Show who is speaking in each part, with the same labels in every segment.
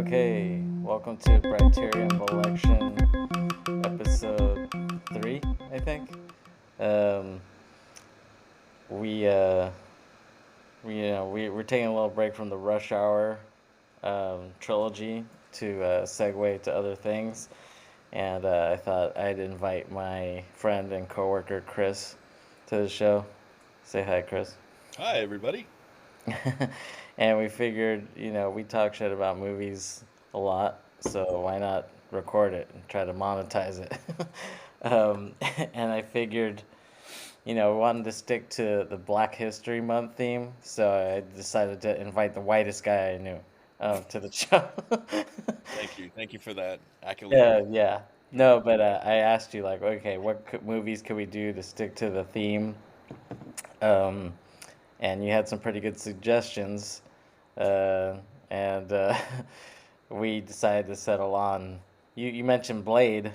Speaker 1: Okay, welcome to Briterion Bollection, episode 3, I think. Um, we we're taking a little break from the Rush Hour trilogy to segue to other things, and I thought I'd invite my friend and coworker Kris to the show. Say hi, Kris.
Speaker 2: Hi, everybody.
Speaker 1: And we figured, we talk shit about movies a lot, so why not record it and try to monetize it? um, and I figured, we wanted to stick to the Black History Month theme, so I decided to invite the whitest guy I knew to the show.
Speaker 2: Thank you. Thank you for that accolade.
Speaker 1: Yeah, yeah.
Speaker 2: Yeah.
Speaker 1: No, but I asked you, like, okay, what movies could we do to stick to the theme? Um, and you had some pretty good suggestions. uh, and we decided to settle on. You mentioned Blade,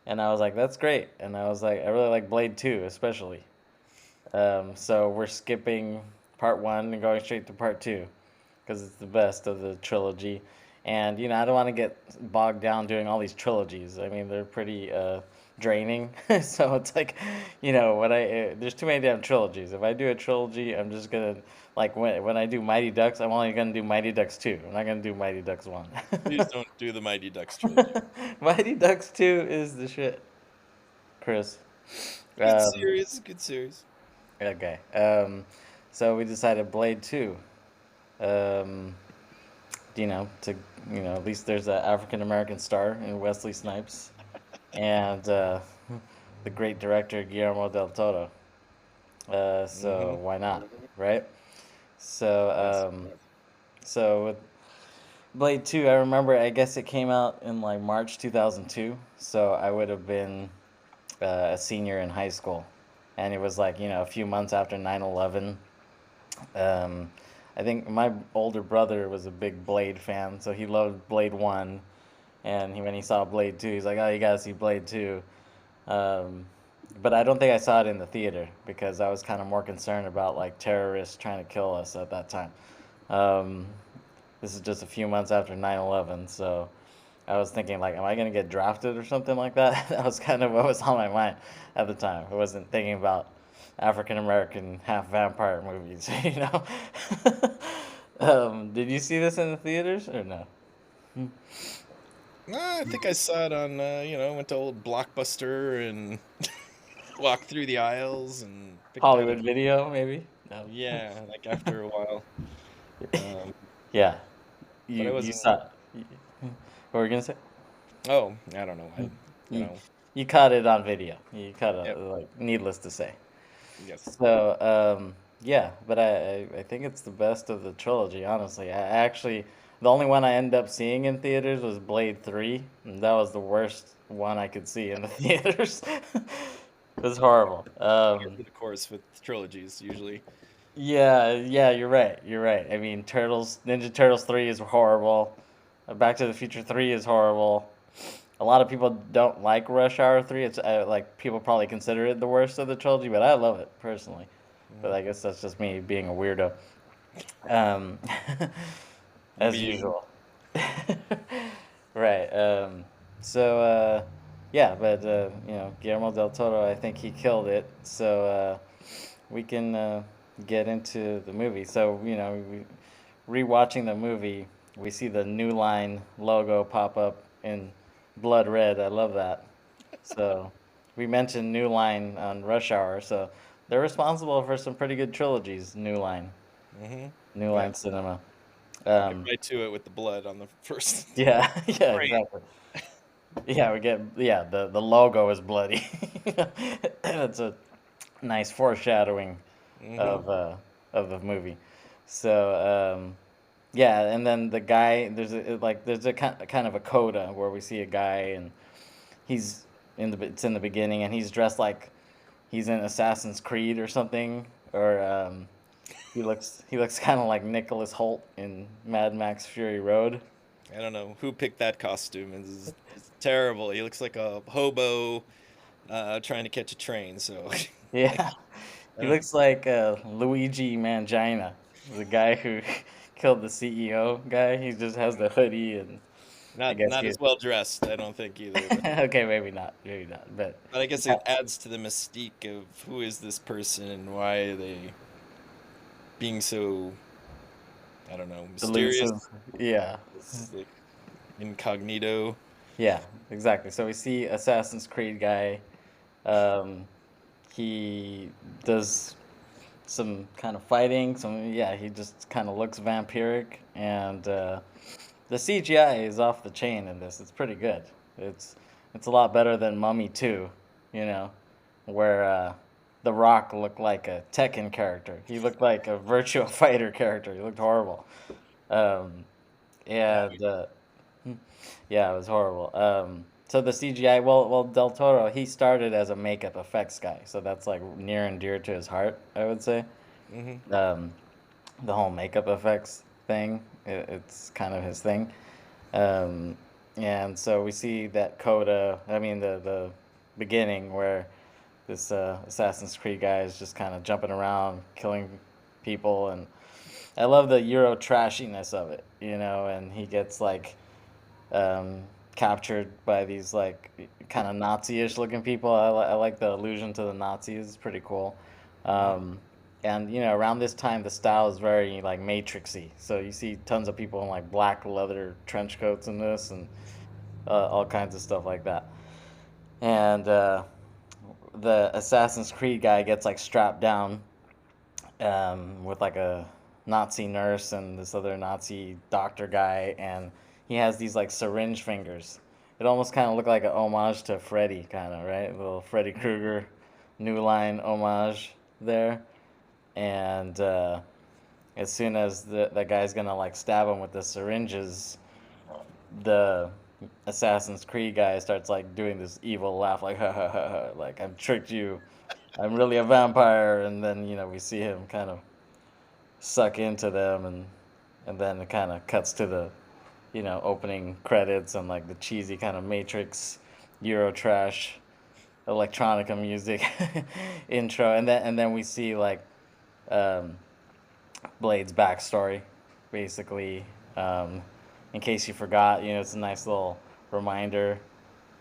Speaker 1: and I was like, that's great. And I was like, I really like Blade 2, especially. So we're skipping part 1 and going straight to part 2 because it's the best of the trilogy. And I don't want to get bogged down doing all these trilogies. I mean, they're pretty draining. So it's like, there's too many damn trilogies. If I do a trilogy, I'm just gonna like when I do Mighty Ducks, I'm only gonna do Mighty Ducks 2. I'm not gonna do Mighty Ducks 1.
Speaker 2: Please don't do the Mighty Ducks trilogy.
Speaker 1: Mighty Ducks 2 is the shit, Chris.
Speaker 2: Good
Speaker 1: Um,
Speaker 2: series. Good series.
Speaker 1: okay. So we decided Blade 2. Um, to at least there's an African American star in Wesley Snipes, and the great director Guillermo Del Toro. So
Speaker 2: Mm-hmm.
Speaker 1: why not, right? So
Speaker 2: Yes.
Speaker 1: with Blade 2, I remember. I guess it came out in like March 2002, so I would have been a senior in high school, and it was like a few months after 9/11. Um, I think my older brother was a big Blade fan, so he loved Blade 1. And when he saw Blade 2, he's like, oh, you gotta see Blade 2. Um, but I don't think I saw it in the theater because I was kind of more concerned about like terrorists trying to kill us at that time. Um, this is just a few months after 9/11, so I was thinking like, am I gonna get drafted or something like that? That was kind of what was on my mind at the time. I wasn't thinking about African American half vampire movies, you know. Did you see this in the theaters or no?
Speaker 2: I think I saw it on, went to old Blockbuster and walked through the aisles and picked out a.
Speaker 1: Hollywood Video, maybe? No.
Speaker 2: Yeah, like after a while. Um,
Speaker 1: Yeah,
Speaker 2: but I
Speaker 1: you
Speaker 2: wasn't.
Speaker 1: saw. What were you gonna say?
Speaker 2: Oh, I don't know.
Speaker 1: You you caught it on video. You caught it,
Speaker 2: Yep.
Speaker 1: like, needless to say.
Speaker 2: Yes.
Speaker 1: So, yeah, but I think it's the best of the trilogy, honestly. I actually, the only one I ended up seeing in theaters was Blade 3, and that was the worst one I could see in the theaters. It was horrible.
Speaker 2: Of course, with trilogies, usually.
Speaker 1: Yeah, yeah, you're right. You're right. I mean, Ninja Turtles 3 is horrible. Back to the Future 3 is horrible. A lot of people don't like Rush Hour 3. It's like people probably consider it the worst of the trilogy, but I love it personally. But
Speaker 2: Mhm.
Speaker 1: I guess that's just me being a weirdo. Um, as
Speaker 2: Me.
Speaker 1: usual. Right. Yeah, but Guillermo del Toro, I think he killed it. So we can get into the movie. So rewatching the movie, we see the New Line logo pop up in blood red. I love that. So we mentioned New Line on Rush Hour, so they're responsible for some pretty good trilogies.
Speaker 2: Hmm.
Speaker 1: New
Speaker 2: Yeah.
Speaker 1: Line cinema.
Speaker 2: Get
Speaker 1: Um,
Speaker 2: right to it with the blood on the first
Speaker 1: yeah, yeah,
Speaker 2: frame.
Speaker 1: exactly. Yeah, the logo is bloody. That's a nice foreshadowing
Speaker 2: Hmm.
Speaker 1: of the movie. So yeah, and then the guy there's a kind of a coda where we see a guy, and he's it's in the beginning, and he's dressed like he's in Assassin's Creed or something, or he looks kind of like Nicholas Holt in Mad Max Fury Road.
Speaker 2: I don't know who picked that costume. It's terrible. He looks like a hobo trying to catch a train. So,
Speaker 1: Yeah,
Speaker 2: I
Speaker 1: he
Speaker 2: don't.
Speaker 1: looks like Luigi Mangina, the guy who killed the CEO guy. He just has the hoodie, and I guess
Speaker 2: Not
Speaker 1: he.
Speaker 2: as well dressed, I don't think either.
Speaker 1: Okay, maybe not, but
Speaker 2: But I guess
Speaker 1: yeah,
Speaker 2: it adds to the mystique of who is this person and why are they being so, I don't know, mysterious.
Speaker 1: elusive. Yeah,
Speaker 2: It's like incognito.
Speaker 1: yeah, exactly. So we see Assassin's Creed guy. Um, he does some kind of fighting. Some yeah, he just kind of looks vampiric, and the CGI is off the chain in this. It's pretty good. It's it's a lot better than Mummy 2, you know, where The Rock looked like a Tekken character. He looked like a Virtua Fighter character. He looked horrible. Um,
Speaker 2: Yeah.
Speaker 1: and yeah, it was horrible. So the CGI, well, Del Toro, he started as a makeup effects guy, so that's like near and dear to his heart, I would say.
Speaker 2: Hmm.
Speaker 1: Um, the whole makeup effects thing, it's kind of his thing. Um, and so we see that coda, I mean, the beginning where this Assassin's Creed guy is just kind of jumping around, killing people, and I love the Euro trashiness of it, and he gets like um, captured by these like kind of Nazi-ish looking people. I like the allusion to the Nazis. It's pretty cool.
Speaker 2: Hmm.
Speaker 1: Um, and around this time, the style is very like Matrixy. So you see tons of people in like black leather trench coats in this, and all kinds of stuff like that. And the Assassin's Creed guy gets like strapped down with like a Nazi nurse and this other Nazi doctor guy, and he has these like syringe fingers. It almost kind of looked like an homage to Freddy, kind of, right? A little Freddy Krueger, New Line homage there. And as soon as that guy's gonna like stab him with the syringes, the Assassin's Creed guy starts like doing this evil laugh, like ha ha ha ha, like I've tricked you. I'm really a vampire, and then we see him kind of suck into them, and then it kind of cuts to the opening credits and like the cheesy kind of Matrix Euro trash electronica music intro, and then we see like um, Blade's backstory, basically. Um, in case you forgot, it's a nice little reminder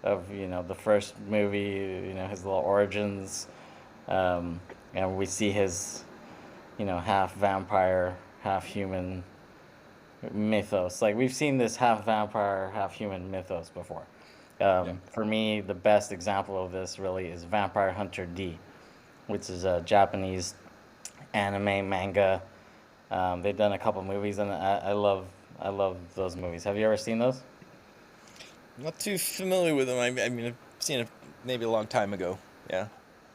Speaker 1: of the first movie, his little origins, and we see his half vampire, half human mythos. Like we've seen this half vampire, half human mythos before.
Speaker 2: Yeah.
Speaker 1: For me, the best example of this really is Vampire Hunter D, which is a Japanese anime manga. They've done a couple movies, and I love those movies. Have you ever seen those?
Speaker 2: Not too familiar with them. I mean, I've seen it maybe a long time ago. Yeah.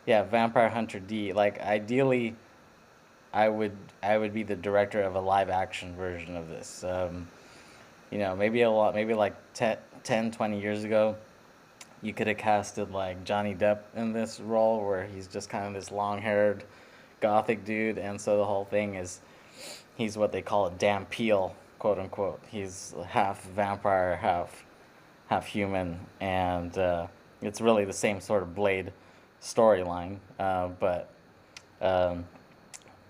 Speaker 1: Yeah, Vampire Hunter D. Like ideally, I would be the director of a live action version of this. Maybe maybe like 10, 20 years ago, you could have casted like Johnny Depp in this role where he's just kind of this long-haired gothic dude, and so the whole thing is he's what they call a damn peel, quote unquote. He's half vampire, half human, and it's really the same sort of Blade storyline, but um,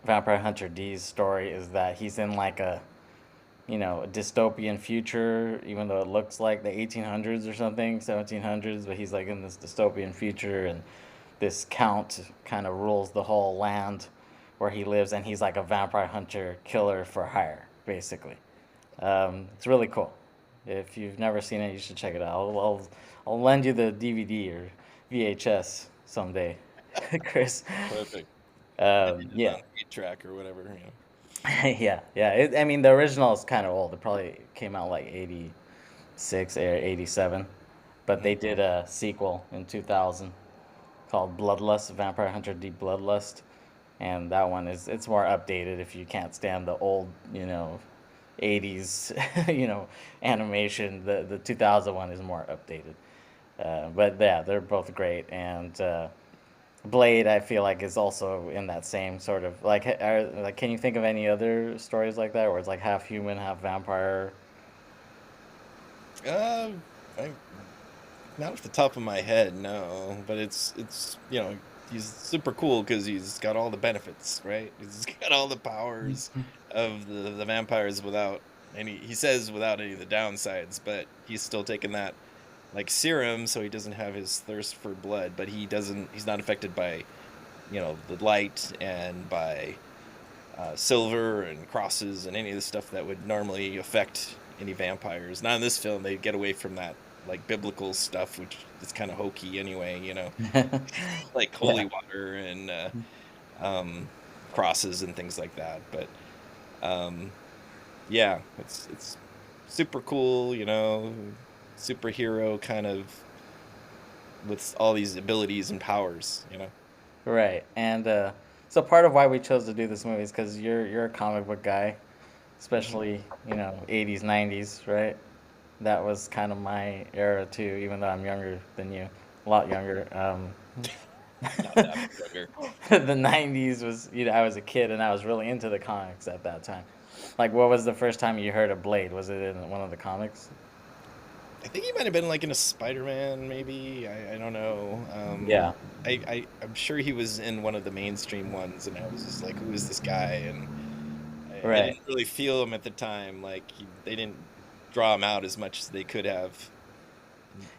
Speaker 1: Vampire Hunter D's story is that he's in like a dystopian future, even though it looks like the 1800s or something, 1700s, but he's like in this dystopian future, and this count kind of rules the whole land where he lives, and he's like a vampire hunter killer for hire, basically. It's really cool. If you've never seen it, you should check it out. I'll lend you the DVD or VHS someday, Chris.
Speaker 2: Perfect. Maybe just
Speaker 1: Yeah.
Speaker 2: on 8 track or whatever.
Speaker 1: Yeah. I mean, the original is kind of old. It probably came out like 86 or 87. But
Speaker 2: Hmm.
Speaker 1: they did a sequel in 2000 called Bloodlust, Vampire Hunter D Bloodlust. And that one it's more updated if you can't stand the old, 80s, animation. The 2000 one is more updated. But yeah, they're both great. And Blade, I feel like, is also in that same sort of like. Can you think of any other stories like that where it's like half human, half vampire?
Speaker 2: I not off the top of my head, no. But it's he's super cool because he's got all the benefits, right? He's got all the powers of the vampires without any. He says without any of the downsides, but he's still taking that like serum, so he doesn't have his thirst for blood. But he doesn't. He's not affected by the light and by silver and crosses and any of the stuff that would normally affect any vampires. Not in this film. They get away from that like biblical stuff, which is kind of hokey anyway. Like holy
Speaker 1: Yeah.
Speaker 2: water and um, crosses and things like that. But um, yeah, it's super cool. Superhero kind of with all these abilities and powers.
Speaker 1: Right. And so part of why we chose to do this movie is because you're a comic book guy,
Speaker 2: Hmm.
Speaker 1: especially 80s, 90s, right? That was kind of my era too, even though I'm younger than you, a lot younger.
Speaker 2: Not that much younger.
Speaker 1: The 90s was, I was a kid and I was really into the comics at that time. Like, what was the first time you heard of Blade? Was it in one of the comics?
Speaker 2: I think he might have been like in a Spider-Man, maybe. I don't know.
Speaker 1: Yeah.
Speaker 2: I'm sure he was in one of the mainstream ones, and I was just like, who is this guy? And I
Speaker 1: Right.
Speaker 2: didn't really feel him at the time. Like they didn't draw him out as much as they could have.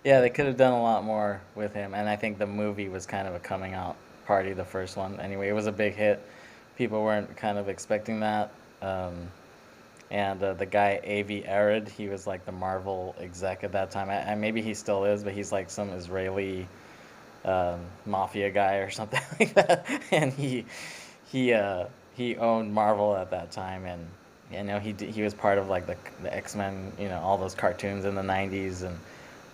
Speaker 1: Yeah, they could have done a lot more with him, and I think the movie was kind of a coming out party, the first one. Anyway, it was a big hit. People weren't kind of expecting that. Um, and the guy Avi Arad, he was like the Marvel exec at that time. Maybe he still is, but he's like some Israeli mafia guy or something like that. And he he owned Marvel at that time, and he was part of like the X-Men, all those cartoons in the '90s, and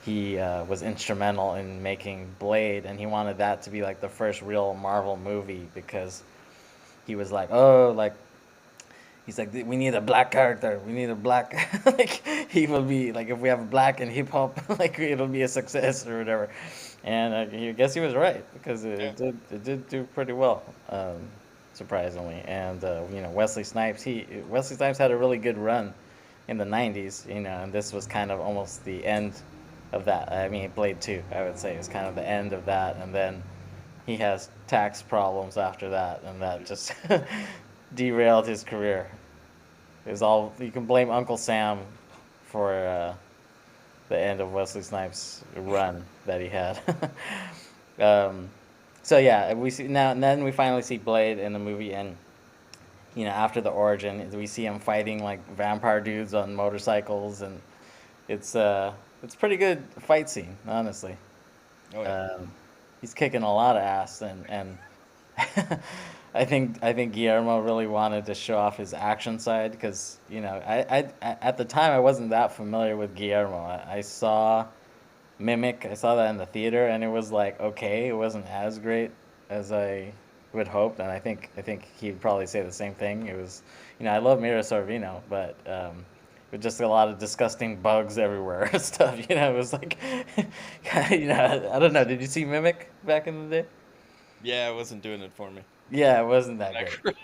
Speaker 1: he was instrumental in making Blade, and he wanted that to be like the first real Marvel movie because he was like, oh, like he's like, we need a black character. We need a black. Like he will be like, if we have a black in hip hop, like it'll be a success or whatever. And I guess he was right because
Speaker 2: Yeah.
Speaker 1: it did do pretty well, surprisingly. And Wesley Snipes had a really good run in the '90s, and this was kind of almost the end of that. I mean, Blade 2, I would say, is kind of the end of that, and then he has tax problems after that, and that just derailed his career. It was all you can blame Uncle Sam for the end of Wesley Snipes' run that he had. um, so yeah, we see now, and then we finally see Blade in the movie, and after the origin, we see him fighting like vampire dudes on motorcycles, and it's it's pretty good fight scene, honestly.
Speaker 2: Oh yeah.
Speaker 1: Um, he's kicking a lot of ass, and I think Guillermo really wanted to show off his action side because at the time I wasn't that familiar with Guillermo. I saw Mimic, I saw that in the theater, and it was like okay, it wasn't as great as I would hoped, and I think he'd probably say the same thing. It was, I love Mira Sorvino, but with just a lot of disgusting bugs everywhere and stuff. It was like, I don't know. Did you see Mimic back in the day?
Speaker 2: Yeah, it wasn't doing it for me.
Speaker 1: Yeah, it wasn't that great.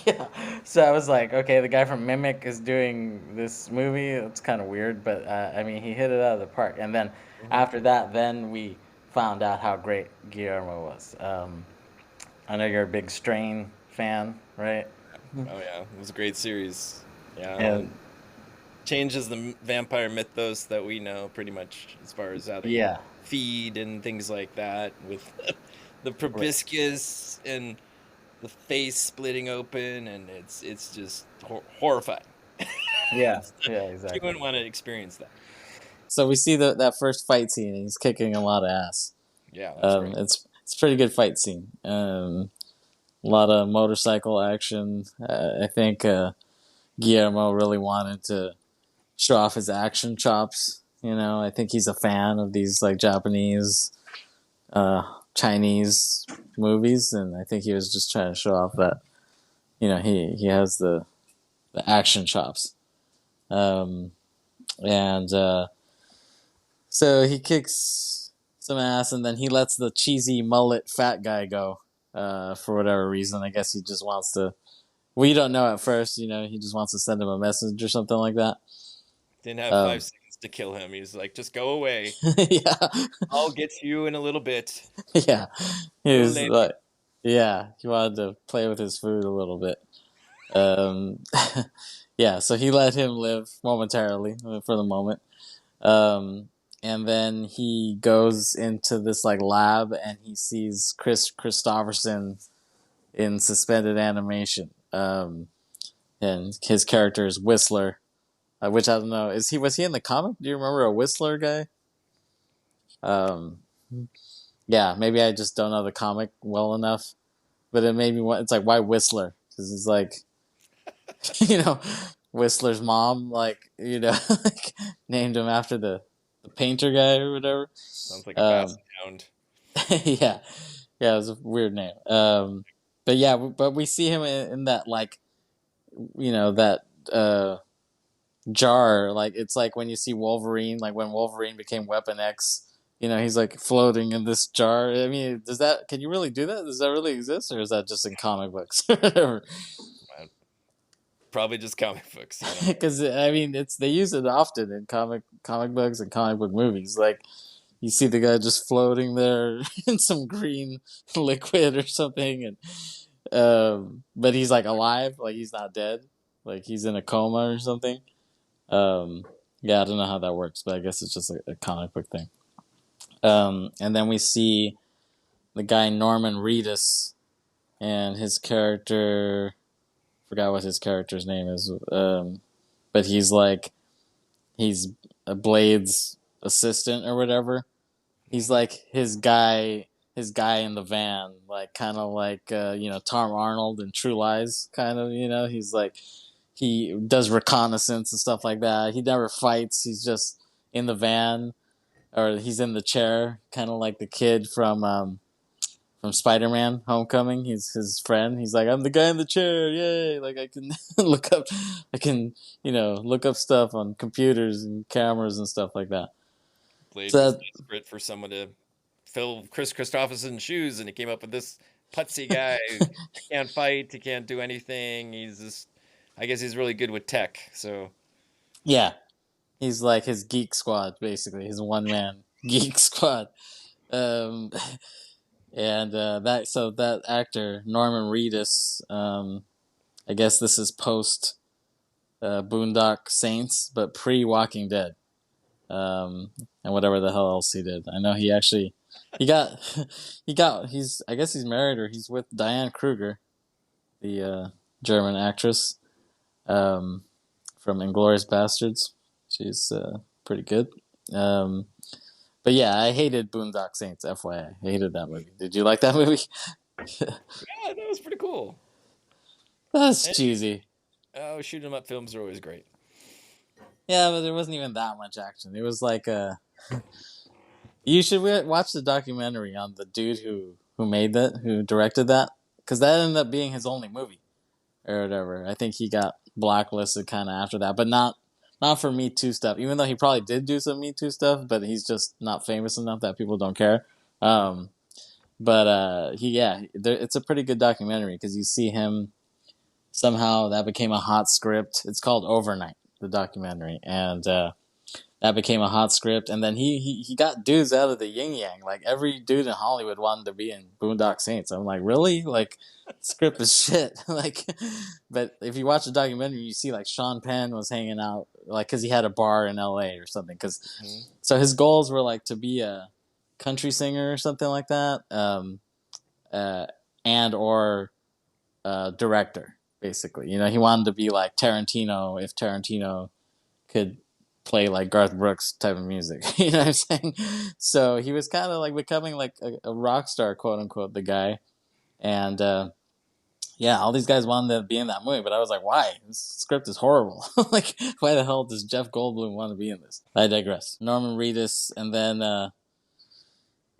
Speaker 1: Yeah. So I was like, okay, the guy from Mimic is doing this movie. It's kind of weird, but I mean, he hit it out of the park. And then
Speaker 2: Mhm.
Speaker 1: after that, then we found out how great Guillermo was. I know you're a big Strain fan, right?
Speaker 2: Oh yeah, it was a great series. Yeah,
Speaker 1: And
Speaker 2: and changes the vampire mythos that we know pretty much as far as how they
Speaker 1: yeah,
Speaker 2: feed and things like that with the
Speaker 1: right.
Speaker 2: proboscis and the face splitting open, and it's just horrifying.
Speaker 1: Yeah,
Speaker 2: It's,
Speaker 1: yeah,
Speaker 2: you
Speaker 1: exactly.
Speaker 2: wouldn't want to experience that.
Speaker 1: So we see that first fight scene, and he's kicking a lot of ass.
Speaker 2: Yeah, that's great.
Speaker 1: It's a pretty good fight scene. A lot of motorcycle action. I think Guillermo really wanted to show off his action chops. I think he's a fan of these like Japanese, uh, Chinese movies, and I think he was just trying to show off that he has the action chops. Um, and so he kicks some ass, and then he lets the cheesy mullet fat guy go for whatever reason. I guess he just wants to. We don't know at first. He just wants to send him a message or something like that.
Speaker 2: Didn't have five
Speaker 1: Um,
Speaker 2: seconds to kill him. He's like, just go away.
Speaker 1: Yeah,
Speaker 2: I'll get to you in a little bit.
Speaker 1: yeah. He
Speaker 2: Little
Speaker 1: was
Speaker 2: lady.
Speaker 1: like, yeah, he wanted to play with his food a little bit. Um, yeah, so he let him live momentarily for the moment. Um, and then he goes into this like lab and he sees Chris Christopherson in suspended animation. And his character is Whistler, which I don't know. Was he in the comic? Do you remember a Whistler guy? Um, yeah, maybe I just don't know the comic well enough, but it made me want. It's like, why Whistler? Because it's like, you know, Whistler's mom, like, like named him after the painter guy or whatever.
Speaker 2: Sounds like a
Speaker 1: Um,
Speaker 2: basset hound.
Speaker 1: yeah, yeah, it was a weird name. But yeah, but we see him in that like, that jar. Like it's like when you see Wolverine, like when Wolverine became Weapon X. He's like floating in this jar. I mean, can you really do that? Does that really exist, or is that just in comic books?
Speaker 2: Uh, Probably just comic books, you know.
Speaker 1: Because I mean, they use it often in comic books and comic book movies. Like you see the guy just floating there in some green liquid or something, and but he's like alive, like he's not dead, like he's in a coma or something. Um, yeah, I don't know how that works, but I guess it's just a comic book thing. And then we see the guy Norman Reedus and his character. Forgot what his character's name is. But he's a Blade's assistant or whatever. He's like his guy in the van, like kind of like Tom Arnold in True Lies, kind of. He's like he does reconnaissance and stuff like that. He never fights. He's just in the van or he's in the chair, kind of like the kid from Spider-Man: Homecoming. He's his friend. He's like, I'm the guy in the chair. Yay! Like I can I can look up stuff on computers and cameras and stuff like that.
Speaker 2: Blade was
Speaker 1: So
Speaker 2: desperate for someone to fill Chris Christopherson's shoes, and he came up with this putsy guy who can't fight, he can't do anything. He's just, I guess he's really good with tech. So
Speaker 1: yeah, he's like his geek squad, basically his one man geek squad. Um, and that actor Norman Reedus, I guess this is post Boondock Saints, but pre Walking Dead, and whatever the hell else he did. I know he got I guess he's married or he's with Diane Kruger, the German actress, um, from Inglourious Bastards. She's pretty good. Um, but yeah, I hated Boondock Saints. FYI, I hated that movie. Did you like that movie?
Speaker 2: yeah, that was pretty cool.
Speaker 1: That's
Speaker 2: And
Speaker 1: cheesy.
Speaker 2: shoot 'em up films are always great.
Speaker 1: Yeah, but there wasn't even that much action. It was like you should watch the documentary on the dude who made that, who directed that, because that ended up being his only movie or whatever. I think he got blacklisted kind of after that, but not for Me Too stuff. Even though he probably did do some Me Too stuff, but he's just not famous enough that people don't care. But it's a pretty good documentary because you see him somehow that became a hot script. It's called Overnight, the documentary, and that became a hot script. And then he got dudes out of the yin yang. Like every dude in Hollywood wanted to be in Boondock Saints. I'm like, really? Like, script is shit. Like, but if you watch the documentary, you see like Sean Penn was hanging out, like, because he had a bar in L.A. or something.
Speaker 2: Mhm.
Speaker 1: So his goals were like to be a country singer or something like that, uh, and or director. Basically, he wanted to be like Tarantino if Tarantino could play like Garth Brooks type of music. You know what I'm saying? So he was kind of like becoming like a rock star, quote unquote, the guy. And yeah, all these guys wanted to be in that movie, but I was like, why? This script is horrible. Like, why the hell does Jeff Goldblum want to be in this? I digress. Norman Reedus, and then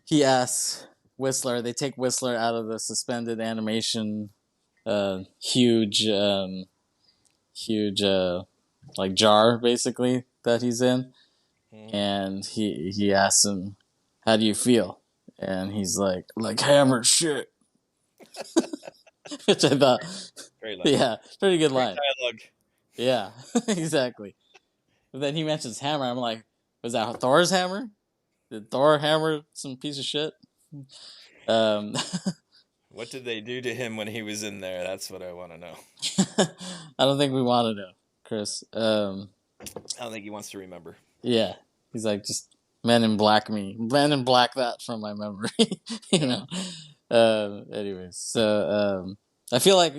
Speaker 1: he asks Whistler. They take Whistler out of the suspended animation, huge, huge, like jar basically that he's in,
Speaker 2: Mhm.
Speaker 1: and he asks him, "How do you feel?" And he's like hammered shit, which I thought,
Speaker 2: Great line.
Speaker 1: yeah, pretty good
Speaker 2: Great
Speaker 1: line.
Speaker 2: dialogue.
Speaker 1: Yeah, exactly. But then he mentions hammer. I'm like, Was that Thor's hammer? Did Thor hammer some piece of shit? Um,
Speaker 2: What did they do to him when he was in there? That's what I want to know.
Speaker 1: I don't think we want to know, Chris.
Speaker 2: I don't think he wants to remember.
Speaker 1: Yeah, he's like, just Men in Black me, Men in Black that from my memory, you
Speaker 2: Yeah.
Speaker 1: know. Anyways, so I feel like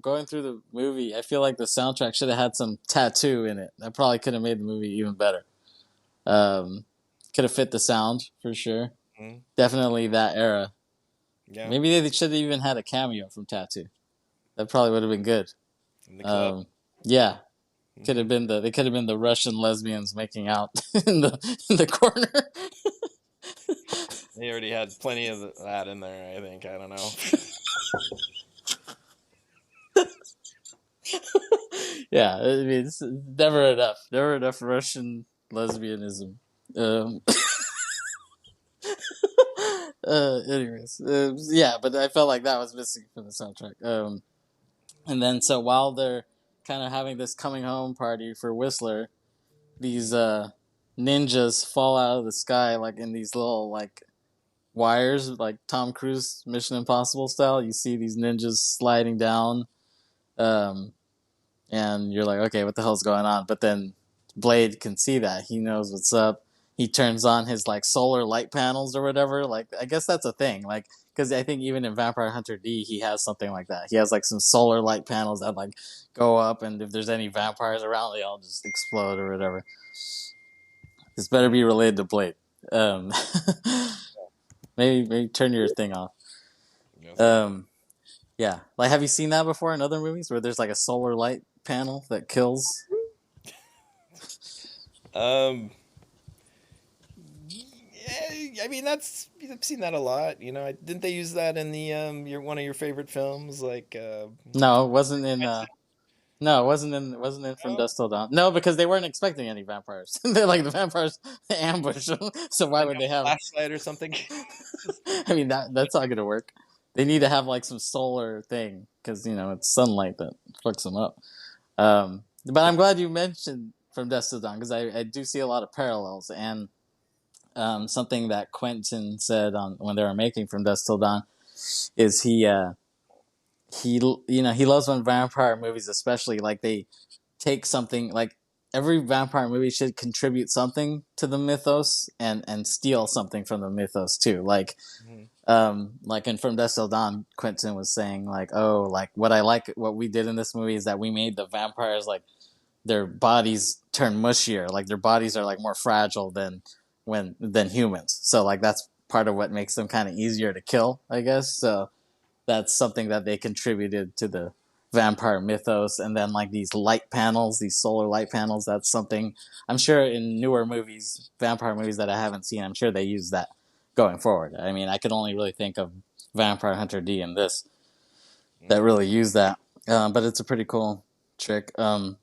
Speaker 1: going through the movie, I feel like the soundtrack should have had some tattoo in it. That probably could have made the movie even better. Um, could have fit the sound for sure.
Speaker 2: Mm,
Speaker 1: Definitely that era.
Speaker 2: yeah.
Speaker 1: Maybe they should have even had a cameo from Tattoo. That probably would have been good.
Speaker 2: In the club.
Speaker 1: Um, yeah, could have
Speaker 2: Hmm.
Speaker 1: been they could have been the Russian lesbians making out in the corner.
Speaker 2: They already had plenty of that in there. I think. I don't know.
Speaker 1: Yeah, I mean, it's never enough Russian lesbianism. Um, anyways, yeah, but I felt like that was missing from the soundtrack. And then so while they're kind of having this coming home party for Whistler, these ninjas fall out of the sky like in these little like wires, like Tom Cruise Mission Impossible style. You see these ninjas sliding down, um, and you're like, okay, what the hell's going on? But then Blade can see that. He knows what's up. He turns on his like solar light panels or whatever. Like, I guess that's a thing. Like, because I think even in Vampire Hunter D, he has something like that. He has like some solar light panels that like go up, and if there's any vampires around, they all just explode or whatever. This better be related to Blade. Um, maybe turn your thing off.
Speaker 2: No thanks.
Speaker 1: Um, yeah, like have you seen that before in other movies where there's like a solar light panel that kills?
Speaker 2: Um. Yeah, I mean that's I've seen that a lot. Didn't they use that in the your one of your favorite films like
Speaker 1: No, it wasn't in.
Speaker 2: Vincent?
Speaker 1: No, it wasn't in From
Speaker 2: No,
Speaker 1: Dusk Till Dawn. No, because they weren't expecting any vampires. They're like the vampires ambush them. So why
Speaker 2: like
Speaker 1: would
Speaker 2: a
Speaker 1: they have?
Speaker 2: flashlight or something.
Speaker 1: I mean that's not gonna work. They need to have like some solar thing because it's sunlight that fucks them up. But I'm glad you mentioned From Dusk Till Dawn because I do see a lot of parallels and something that Quentin said on when they were making From Dusk Till Dawn is he he loves when vampire movies especially like they take something like every vampire movie should contribute something to the mythos and steal something from the mythos too
Speaker 2: Mhm.
Speaker 1: like in From Dusk Till Dawn Quentin was saying like oh like what we did in this movie is that we made the vampires like their bodies turn mushier like their bodies are like more fragile than humans so like that's part of what makes them kind of easier to kill I guess so that's something that they contributed to the vampire mythos and then like these light panels these solar light panels that's something I'm sure in newer movies vampire movies that I haven't seen I'm sure they use that going forward I mean I could only really think of Vampire Hunter D and this that
Speaker 2: Mhm.
Speaker 1: really use that but it's a pretty cool trick and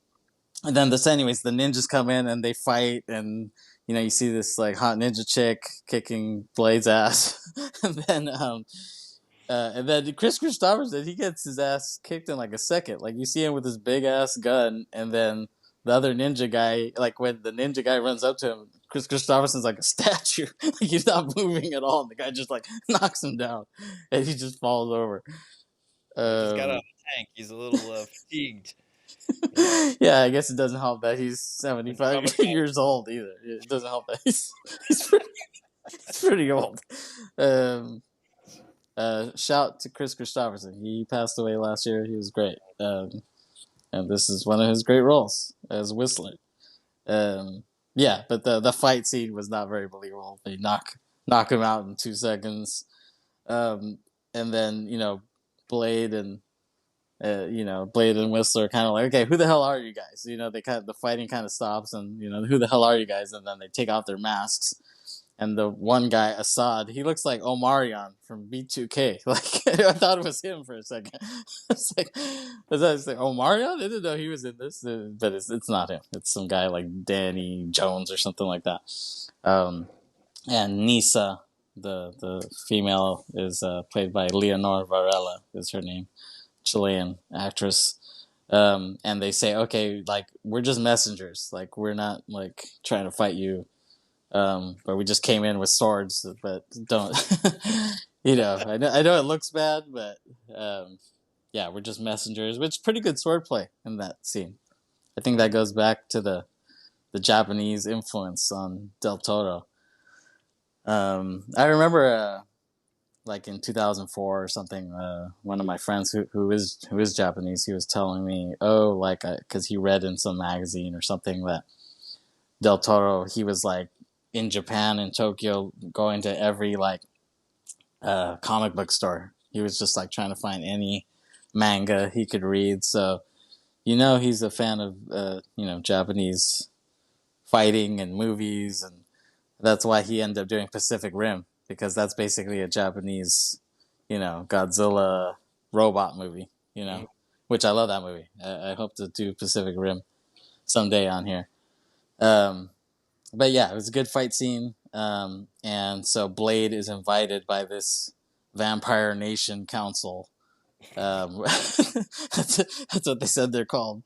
Speaker 1: then this anyways the ninjas come in and they fight and you see this like hot ninja chick kicking Blade's ass and then Chris Christopherson, he gets his ass kicked in like a second. Like you see him with his big ass gun, and then the other ninja guy, like when the ninja guy runs up to him, Chris Christopherson's like a statue. Like he's not moving at all. And the guy just like knocks him down, and he just falls over.
Speaker 2: He just got out of
Speaker 1: Um,
Speaker 2: the tank. He's a little fatigued. You know,
Speaker 1: yeah, I guess it doesn't help that he's
Speaker 2: and
Speaker 1: 75
Speaker 2: traumatized.
Speaker 1: years old either. It doesn't help that he's he's pretty old. Um, shout to Chris Christopherson. He passed away last year. He was great. And this is one of his great roles as Whistler. Um, yeah, but the fight scene was not very believable. They knock him out in 2 seconds, and then Blade and Blade and Whistler kind of like, okay, who the hell are you guys? They the fighting kind of stops, and who the hell are you guys? And then they take off their masks, and the one guy, Assad, he looks like Omarion from B2K. Like I thought it was him for a second. It's like Omarion. I didn't know he was in this, but it's not him. It's some guy like Danny Jones or something like that. Um, and Nisa, the female, is played by Leonor Varela. Is her name, Chilean actress. And they say, okay, like we're just messengers. Like we're not like trying to fight you But we just came in with swords, but don't, I know it looks bad, but yeah, we're just messengers, which is pretty good swordplay in that scene. I think that goes back to the Japanese influence on Del Toro. I remember, like in 2004 or something, one of my friends who is Japanese, he was telling me, oh, like, because he read in some magazine or something that Del Toro, he was like in Japan in Tokyo, going to every like comic book store. He was just like trying to find any manga he could read. So he's a fan of Japanese fighting and movies, and that's why he ended up doing Pacific Rim, because that's basically a Japanese, Godzilla robot movie.
Speaker 2: Mm.
Speaker 1: Which I love that movie. I hope to do Pacific Rim someday on here. Um, but yeah, it was a good fight scene. And so Blade is invited by this Vampire Nation Council. That's what they said they're called,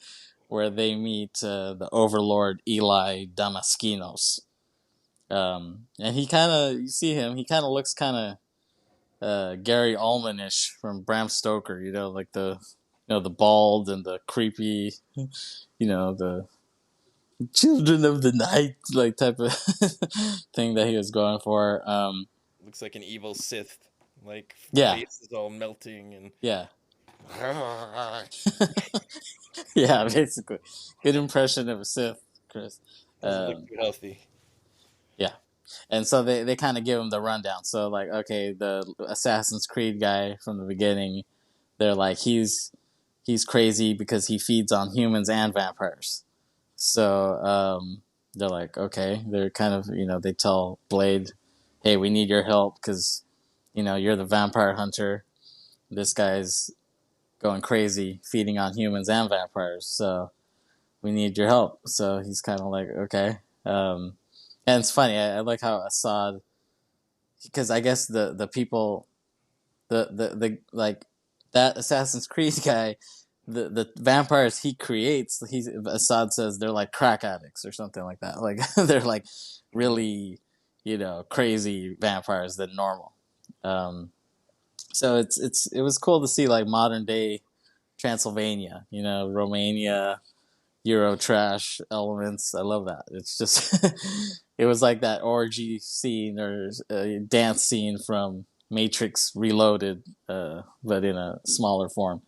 Speaker 1: where they meet the Overlord Eli Damaskinos. And he kind of, you see him, he kind of looks kind of Gary Oldman-ish from Bram Stoker, like the bald and the creepy, the Children of the Night, like type of thing that he was going for.
Speaker 2: Looks like an evil Sith. Like
Speaker 1: Yeah,
Speaker 2: face is all melting and.
Speaker 1: yeah, yeah. Basically, good impression of a Sith, Chris.
Speaker 2: Doesn't look
Speaker 1: Um,
Speaker 2: too healthy.
Speaker 1: yeah, and so they kind of give him the rundown. So like, okay, the Assassin's Creed guy from the beginning, they're like, he's crazy because he feeds on humans and vampires. So they're like, okay, they're kind of, they tell Blade, hey, we need your help because, you're the vampire hunter. This guy's going crazy, feeding on humans and vampires. So we need your help. So he's kind of like, okay. And it's funny. I like how Assad, because I guess the people, the like that Assassin's Creed guy, the vampires he creates, Assad says they're like crack addicts or something like that. Like they're like really, crazy vampires than normal. Um, so it was cool to see like modern day Transylvania, Romania, Euro trash elements. I love that. It's just it was like that orgy scene or dance scene from Matrix Reloaded, but in a smaller form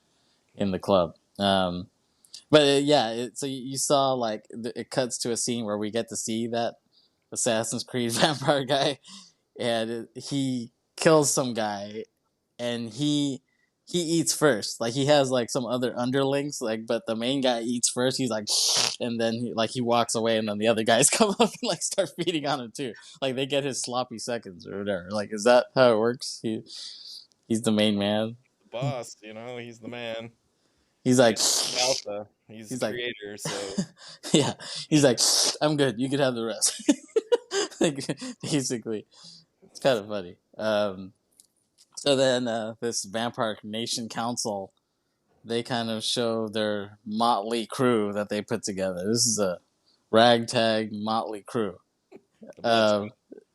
Speaker 1: in the club. But yeah, so you saw like it cuts to a scene where we get to see that Assassin's Creed vampire guy, and he kills some guy, and he eats first. Like he has like some other underlings, like, but the main guy eats first. He's like, and then he walks away, and then the other guys come up and like start feeding on him too. Like they get his sloppy seconds or whatever. Like, is that how it works? He's the main man.
Speaker 2: The boss, he's the man.
Speaker 1: He's like,
Speaker 2: The alpha. He's
Speaker 1: he's
Speaker 2: the
Speaker 1: like,
Speaker 2: creator, so
Speaker 1: yeah. He's like, I'm good. You can have the rest. Like, basically, it's kind of funny. So then this Vampire Nation Council, they kind of show their motley crew that they put together. This is a ragtag motley crew.
Speaker 2: the blood
Speaker 1: Um,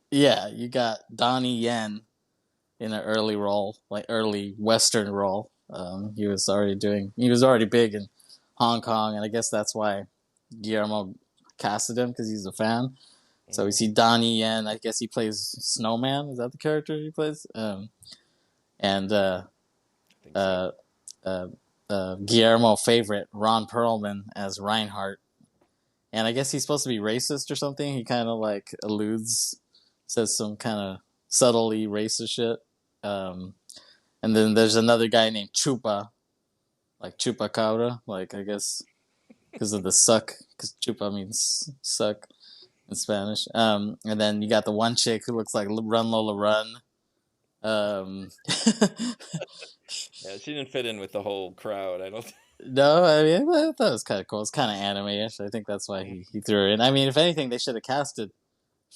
Speaker 1: yeah, you got Donnie Yen in an early role, like early Western role. He was already big in Hong Kong, and I guess that's why Guillermo casted him because he's a fan. So we
Speaker 2: Mm,
Speaker 1: see Donnie Yen. I guess he plays Snowman. Is that the character he plays? And
Speaker 2: I think so.
Speaker 1: uh, uh, Guillermo favorite Ron Perlman as Reinhardt, and I guess he's supposed to be racist or something. He kind of like alludes, says some kind of subtly racist shit. Um, and then there's another guy named Chupa, like Chupacabra, like I guess because of the suck, because Chupa means suck in Spanish. And then you got the one chick who looks like Run Lola Run. Um,
Speaker 2: Yeah, she didn't fit in with the whole crowd. I don't.
Speaker 1: no, I mean I thought it was kind of cool. It's kind of anime-ish. I think that's why
Speaker 2: Mm,
Speaker 1: he threw her in. I mean, if anything, they should have casted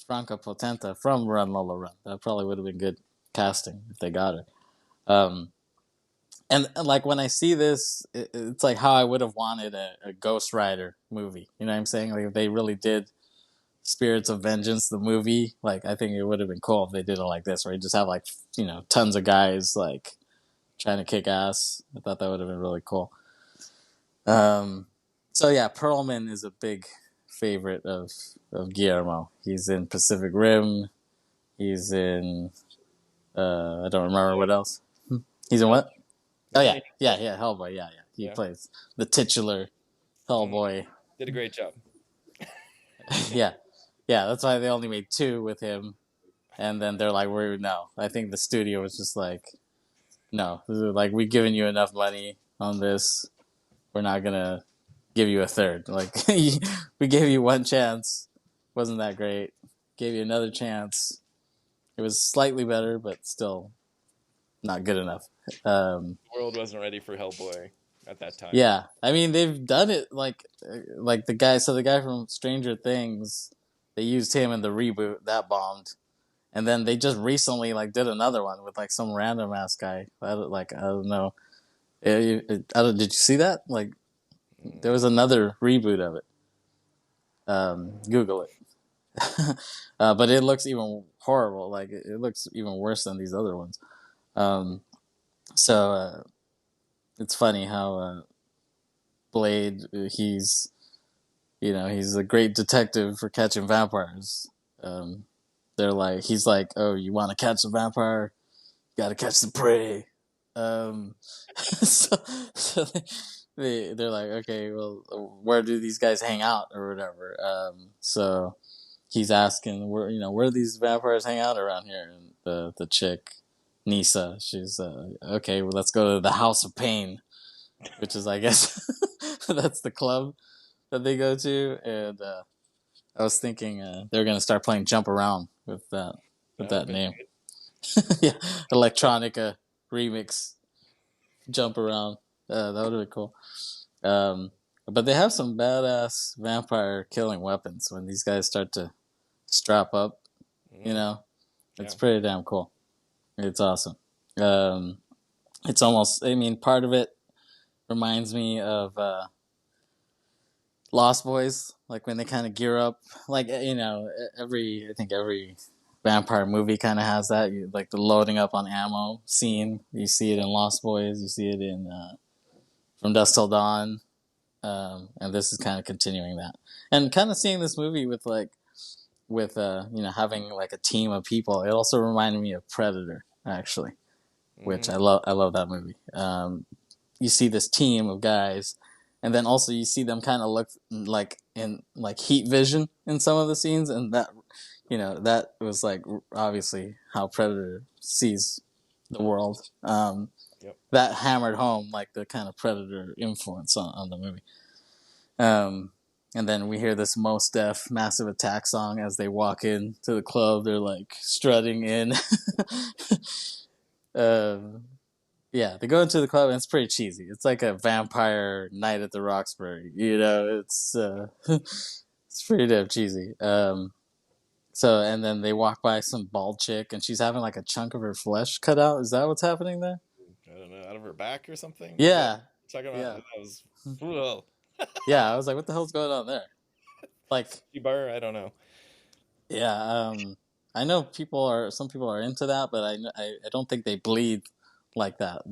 Speaker 1: Franca Potenta from Run Lola Run. That probably would have been good casting if they got her. Um, and like when I see this, it's like how I would have wanted a Ghost Rider movie. You know what I'm saying? Like if they really did Spirits of Vengeance, the movie. Like, I think it would have been cool if they did it like this, where you just have like tons of guys like trying to kick ass. I thought that would have been really cool. Um, so yeah, Perlman is a big favorite of Guillermo. He's in Pacific Rim. He's in I don't remember what else. He's in
Speaker 2: Hell,
Speaker 1: what? Oh
Speaker 2: yeah,
Speaker 1: yeah, yeah, yeah. Hellboy. Yeah, yeah. He
Speaker 2: yeah.
Speaker 1: plays the titular
Speaker 2: Mhm.
Speaker 1: Hellboy.
Speaker 2: Did a great job.
Speaker 1: Yeah, yeah. That's why they only made two with him, and then they're like, "We're no." I think the studio was just like, "No, like we've given you enough money on this. We're not gonna give you a third. Like we gave you one chance, wasn't that great? Gave you another chance. It was slightly better, but still not good enough."
Speaker 2: The world wasn't ready for Hellboy at that time.
Speaker 1: Yeah, I mean they've done it like the guy. So the guy from Stranger Things, they used him in the reboot that bombed, and then they just recently like did another one with like some random ass guy. I don't know. Did you see that? Like there was another reboot of it. Google it. But it looks even horrible. Like it looks even worse than these other ones. Um, so it's funny how Blade he's a great detective for catching vampires. Um, he's like, oh, you want to catch a vampire? You got to catch the prey. So, so they're like, okay, well, where do these guys hang out or whatever? So he's asking where these vampires hang out around here, and the chick Nisa, she's okay, well, let's go to the House of Pain, which is, I guess, that's the club that they go to. And I was thinking they're gonna start playing Jump Around with
Speaker 2: That would
Speaker 1: that
Speaker 2: have been
Speaker 1: name.
Speaker 2: good.
Speaker 1: Yeah, electronica remix Jump Around. That would have been cool. um, but they have some badass vampire killing weapons when these guys start to strap up. You
Speaker 2: Hmm.
Speaker 1: know, it's
Speaker 2: Yeah.
Speaker 1: pretty damn cool. It's awesome. Um, it's almost. I mean, part of it reminds me of Lost Boys, like when they kind of gear up. Like I think every vampire movie kind of has that. Like the loading up on ammo scene. You see it in Lost Boys. You see it in From Dusk Till Dawn. And this is kind of continuing that, and kind of seeing this movie with having like a team of people. It also reminded me of Predator, actually, which
Speaker 2: Hmm.
Speaker 1: I love that movie. You see this team of guys, and then also you see them kind of look like in like heat vision in some of the scenes, and that was like obviously how Predator sees the world.
Speaker 2: Yep.
Speaker 1: That hammered home like the kind of Predator influence on the movie. Um, and then we hear this Mos Def Massive Attack song as they walk into the club. They're like strutting in. um, yeah, they go into the club and it's pretty cheesy. It's like a vampire night at the Roxbury. It's pretty damn cheesy. And then they walk by some bald chick and she's having like a chunk of her flesh cut out. Is that what's happening there?
Speaker 2: I don't know, out of her back or something. Is that
Speaker 1: Yeah,
Speaker 2: what you're talking about?
Speaker 1: yeah,
Speaker 2: That was well,
Speaker 1: yeah. I was like, what the hell's going on there? Like,
Speaker 2: bar. I don't know.
Speaker 1: yeah. I know some people are into that, but I don't think they bleed like that.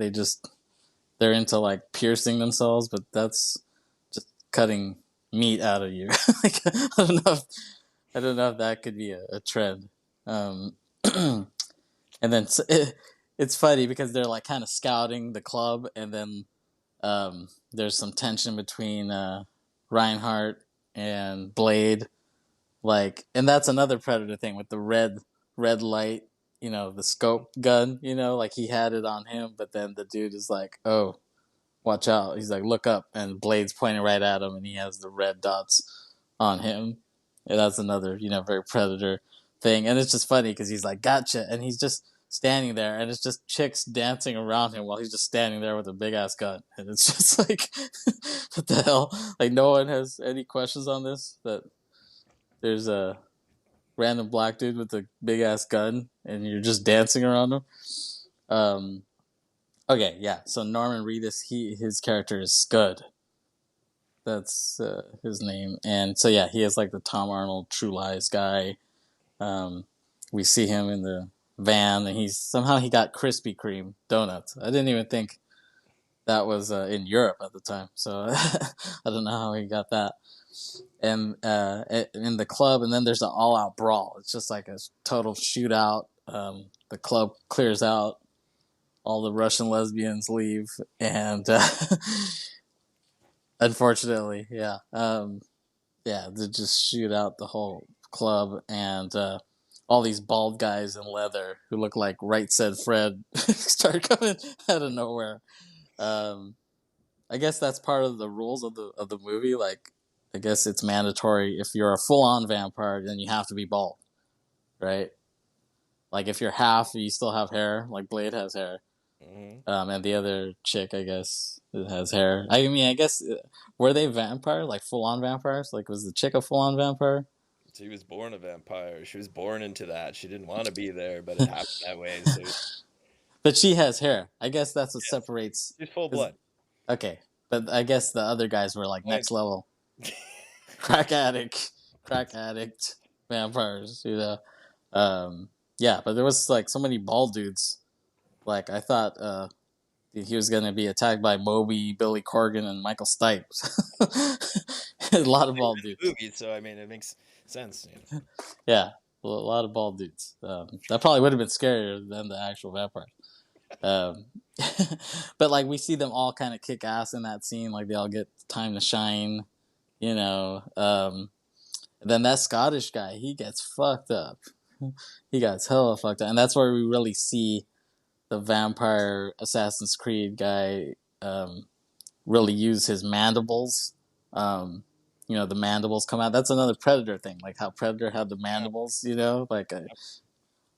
Speaker 1: They're into like piercing themselves, but that's just cutting meat out of you. Like, I don't know if that could be a trend. Um, and then it's funny because they're like kind of scouting the club, and then there's some tension between Reinhardt and Blade. Like, and that's another Predator thing with the red light. The scope gun. Like he had it on him, but then the dude is like, "Oh, watch out." He's like, look up, and Blade's pointing right at him, and he has the red dots on him. And that's another, very Predator thing. And it's just funny because he's like, gotcha. And he's just standing there, and it's just chicks dancing around him while he's just standing there with a big ass gun. And it's just like, what the hell? Like, no one has any questions on this? That there's a random black dude with a big ass gun, and you're just dancing around him? Um, okay, yeah. So Norman Reedus, his character is Scud, That's his name. And so yeah, he is like the Tom Arnold True Lies guy. Um, we see him in the van, and he got Krispy Kreme donuts. I didn't even think that was in Europe at the time, so I don't know how he got that. And in the club, and then there's an all-out brawl. It's just like a total shootout. The club clears out. All the Russian lesbians leave, and unfortunately, yeah, they just shoot out the whole club, and all these bald guys in leather who look like Right Said Fred start coming out of nowhere. Um, I guess that's part of the rules of the movie. Like, I guess it's mandatory if you're a full on vampire, then you have to be bald, right? Like if you're half, you still have hair. Like Blade has hair, and the other chick, I guess, has hair. I mean, I guess were they vampire, like full on vampires? Like was the chick a full on vampire?
Speaker 2: She was born a vampire. She was born into that. She didn't want to be there, but it happened that way. So
Speaker 1: But she has hair. I guess that's what
Speaker 2: yes,
Speaker 1: separates.
Speaker 2: she's full
Speaker 1: 'Cause-
Speaker 2: blood.
Speaker 1: okay, but I guess the other guys were like
Speaker 2: Fine.
Speaker 1: next level crack addict, crack addict vampires. Yeah, but there was like so many bald dudes. Like I thought he was gonna be attacked by Moby, Billy Corgan, and Michael Stipes. A lot of bald dudes.
Speaker 2: Movie, so I mean, it makes sense.
Speaker 1: Yeah, a lot of bald dudes. That probably would have been scarier than the actual vampire. Um, but like we see them all kind of kick ass in that scene. Like they all get time to shine. You know. Then that Scottish guy, he gets fucked up. He got hella fucked up, and that's where we really see the vampire Assassin's Creed guy really use his mandibles. The mandibles come out. That's another Predator thing, like how Predator had the mandibles.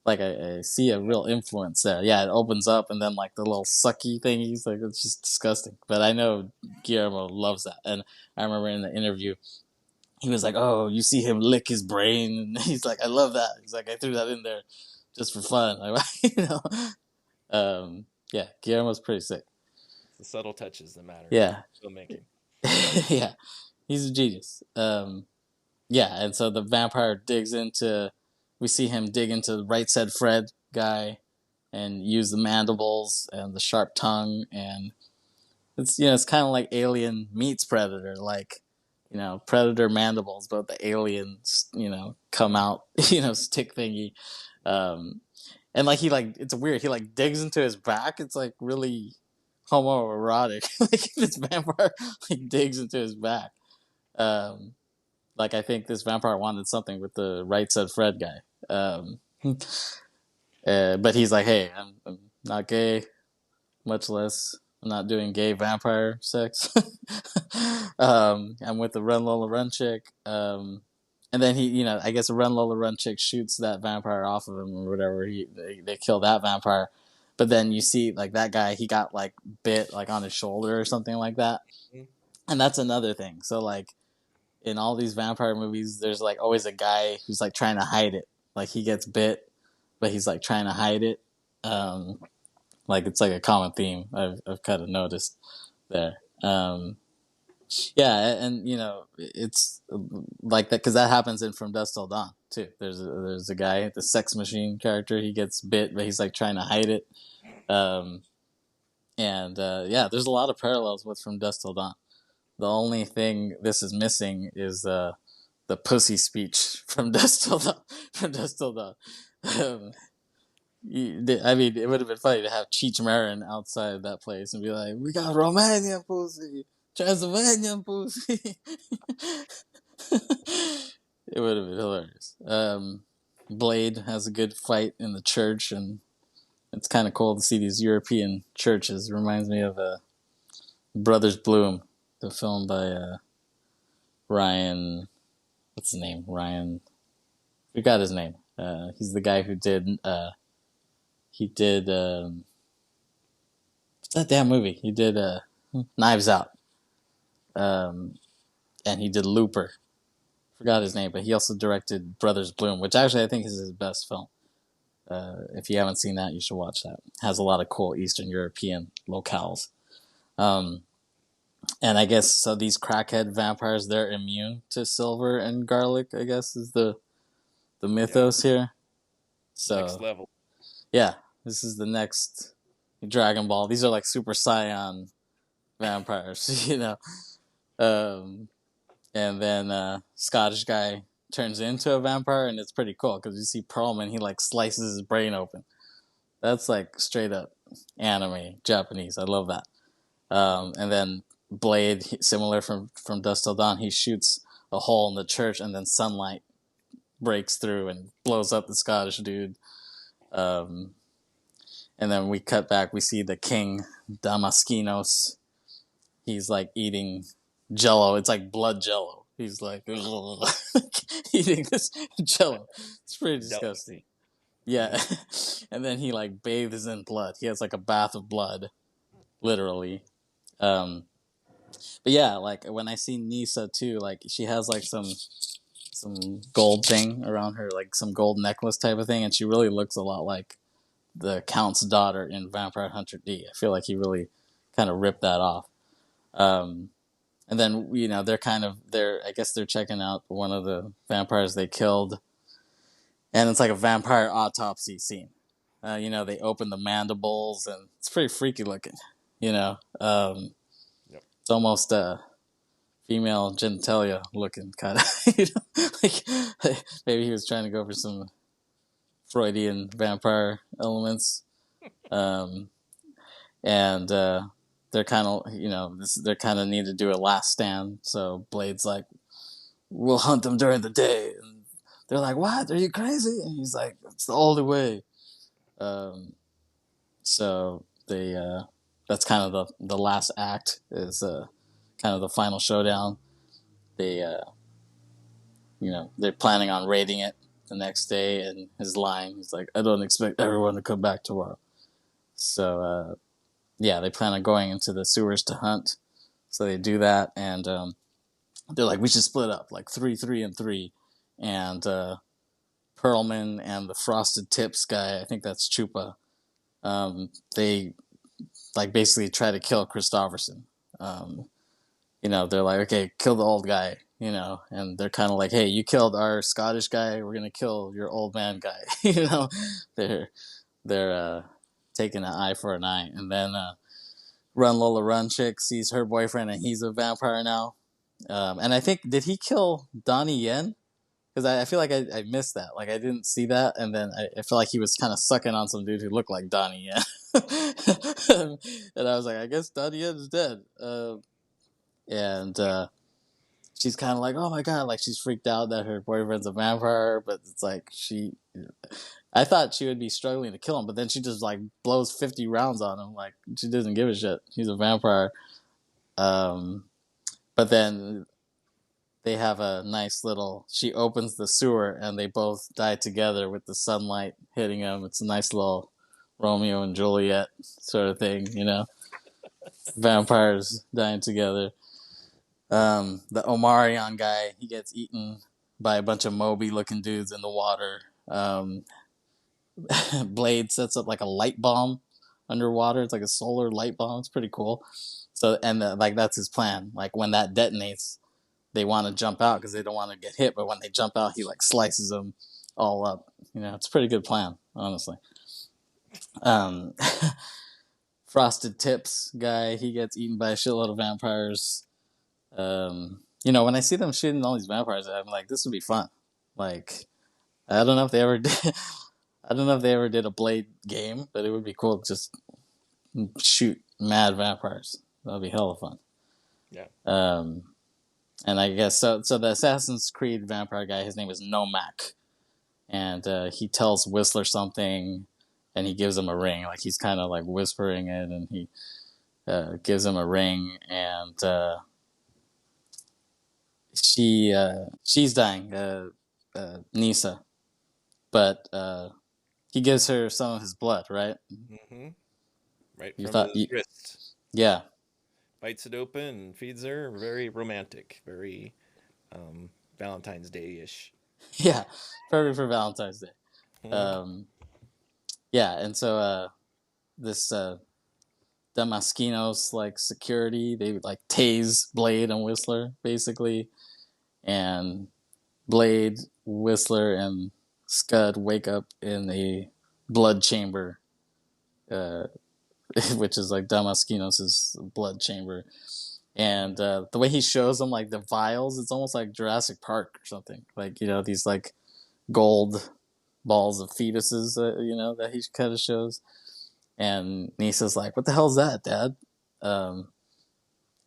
Speaker 1: I see a real influence there. Yeah, it opens up, and then like the little sucky thingies, like it's just disgusting. But I know Guillermo loves that, and I remember in the interview he was like, "Oh, you see him lick his brain," and he's like, "I love that." He's like, "I threw that in there just for fun." Like, yeah, Guillermo's pretty sick.
Speaker 2: It's the subtle touches that matter.
Speaker 1: Yeah,
Speaker 2: Filmmaking.
Speaker 1: yeah, he's a genius. Yeah, and so the vampire digs into. We see him dig into the Right Said Fred guy, and use the mandibles and the sharp tongue, and it's kind of like Alien meets Predator, like Predator mandibles, but the aliens come out stick thingy, um, and like it's weird. He like digs into his back. It's like really homoerotic. Like this vampire like digs into his back. Like I think this vampire wanted something with the Right Said Fred guy. But he's like, hey, I'm not gay, much less I'm not doing gay vampire sex. I'm with the Run Lola Run chick. And then I guess a Run Lola Run chick shoots that vampire off of him or whatever. They kill that vampire. But then you see like that guy, he got like bit like on his shoulder or something like that. And that's another thing. So like in all these vampire movies, there's like always a guy who's like trying to hide it. Like he gets bit, but he's like trying to hide it. Like it's like a common theme I've kind of noticed there. Yeah, and it's like that because that happens in From Dusk Till Dawn too. There's a guy, the sex machine character. He gets bit, but he's like trying to hide it. Yeah, there's a lot of parallels with From Dusk Till Dawn. The only thing this is missing is the pussy speech from Dusk Till Dawn. From Dusk Till Dawn. I mean, it would have been funny to have Cheech Marin outside that place and be like, "We got Romanian pussy, Transylvanian pussy." It would have been hilarious. Blade has a good fight in the church, and it's kind of cool to see these European churches. It reminds me of Brothers Bloom, the film by Ryan. What's his name? Ryan. Forgot his name. He's the guy who did. He did. What's that damn movie? He did Knives Out. And he did Looper. Forgot his name, but he also directed Brothers Bloom, which actually I think is his best film. If you haven't seen that, you should watch that. It has a lot of cool Eastern European locales. And I guess so. These crackhead vampires, they're immune to silver and garlic. I guess is the
Speaker 2: Yeah.
Speaker 1: mythos here.
Speaker 2: Next
Speaker 1: So
Speaker 2: level.
Speaker 1: yeah, this is the next Dragon Ball. These are like Super Saiyan vampires, you know. Um, and then Scottish guy turns into a vampire, and it's pretty cool because you see Perlman, he like slices his brain open. That's like straight up anime Japanese. I love that. And then Blade, similar from Dusk Till Dawn, he shoots a hole in the church, and then sunlight breaks through and blows up the Scottish dude. Um, and then we cut back. We see the king Damaskinos. He's like eating Jello. It's like blood Jello. He's like eating this Jello. It's pretty disgusting.
Speaker 2: Delicacy.
Speaker 1: Yeah,
Speaker 2: Yeah.
Speaker 1: and then he like bathes in blood. He has like a bath of blood, literally. Um, but yeah, like when I see Nisa too, like she has like some gold thing around her, like some gold necklace type of thing, and she really looks a lot like the Count's daughter in Vampire Hunter D. I feel like he really kind of ripped that off. Um, and then they're I guess they're checking out one of the vampires they killed, and it's like a vampire autopsy scene. They open the mandibles, and it's pretty freaky looking.
Speaker 2: Yep.
Speaker 1: It's almost female genitalia looking kind of. Like maybe he was trying to go for some Freudian vampire elements. Um, and they're kind of they're kind of need to do a last stand. So Blade's like, "We'll hunt them during the day," and they're like, "What? Are you crazy?" And he's like, "It's the only way." Um, so they that's kind of the last act is kind of the final showdown. They they're planning on raiding it the next day, and his line, he's like, "I don't expect everyone to come back tomorrow." So yeah, they plan on going into the sewers to hunt. So they do that, and they're like, "We should split up, like 3, 3, and 3." And Perlman and the Frosted Tips guy, I think that's Chupa. They like basically try to kill Christofferson. Um, they're like, "Okay, kill the old guy." And they're kind of like, "Hey, you killed our Scottish guy. We're gonna kill your old man guy." They're they're taking an eye for an eye, and then Run Lola Run chick sees her boyfriend, and he's a vampire now. And I think, did he kill Donnie Yen? Because I feel like I missed that. Like I didn't see that, and then I feel like he was kind of sucking on some dude who looked like Donnie Yen. And I was like, I guess Donnie Yen is dead. And she's kind of like, oh my god, like she's freaked out that her boyfriend's a vampire, but it's like I thought she would be struggling to kill him, but then she just like blows 50 rounds on him, like she doesn't give a shit. He's a vampire. Um, but then they have a nice little. She opens the sewer, and they both die together with the sunlight hitting them. It's a nice little Romeo and Juliet sort of thing. Vampires dying together. The Omarion guy, he gets eaten by a bunch of Moby looking dudes in the water. Blade sets up like a light bomb underwater. It's like a solar light bomb. It's pretty cool. So, and like that's his plan. Like when that detonates, they want to jump out because they don't want to get hit. But when they jump out, he like slices them all up. It's a pretty good plan, honestly. Um, Frosted Tips guy, he gets eaten by a shitload of vampires. When I see them shooting all these vampires, I'm like, this would be fun. Like, I don't know if they ever did. I don't know if they ever did a Blade game, but it would be cool to just shoot mad vampires. That'd be hella fun.
Speaker 2: Yeah.
Speaker 1: And I guess so. So the Assassin's Creed vampire guy, his name is Nomak, and he tells Whistler something, and he gives him a ring. Like he's kind of like whispering it, and he gives him a ring, and she's dying, Nisa, but he gives her some of his blood, right?
Speaker 2: Mm-hmm. Right
Speaker 1: You
Speaker 2: from
Speaker 1: thought,
Speaker 2: his wrist.
Speaker 1: yeah,
Speaker 2: Bites it open and feeds her. Very romantic. Very Valentine's Day ish.
Speaker 1: yeah, perfect for Valentine's Day.
Speaker 2: Mm-hmm.
Speaker 1: Yeah, and so this Damaskinos like security. They like tase Blade and Whistler basically, and Blade, Whistler, and Scud wake up in a blood chamber, uh, which is like Damaskinos' blood chamber. And the way he shows them like the vials, it's almost like Jurassic Park or something. Like, these like gold balls of fetuses, that he kind of shows. And Nisa's like, "What the hell's that, Dad?" Um,